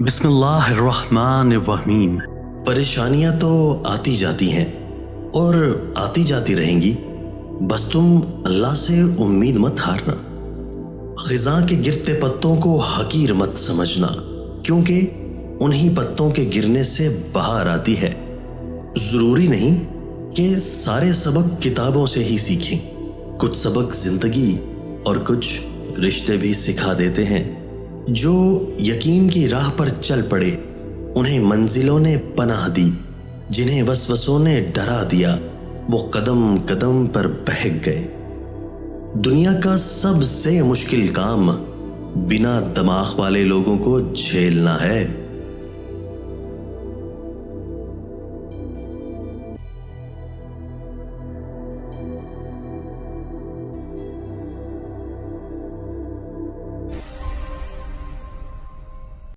بسم اللہ الرحمن الرحیم۔ پریشانیاں تو آتی جاتی ہیں اور آتی جاتی رہیں گی، بس تم اللہ سے امید مت ہارنا۔ خزاں کے گرتے پتوں کو حقیر مت سمجھنا، کیونکہ انہی پتوں کے گرنے سے بہار آتی ہے۔ ضروری نہیں کہ سارے سبق کتابوں سے ہی سیکھیں، کچھ سبق زندگی اور کچھ رشتے بھی سکھا دیتے ہیں۔ جو یقین کی راہ پر چل پڑے انہیں منزلوں نے پناہ دی، جنہیں وسوسوں نے ڈرا دیا وہ قدم قدم پر بہک گئے۔ دنیا کا سب سے مشکل کام بنا دماغ والے لوگوں کو جھیلنا ہے۔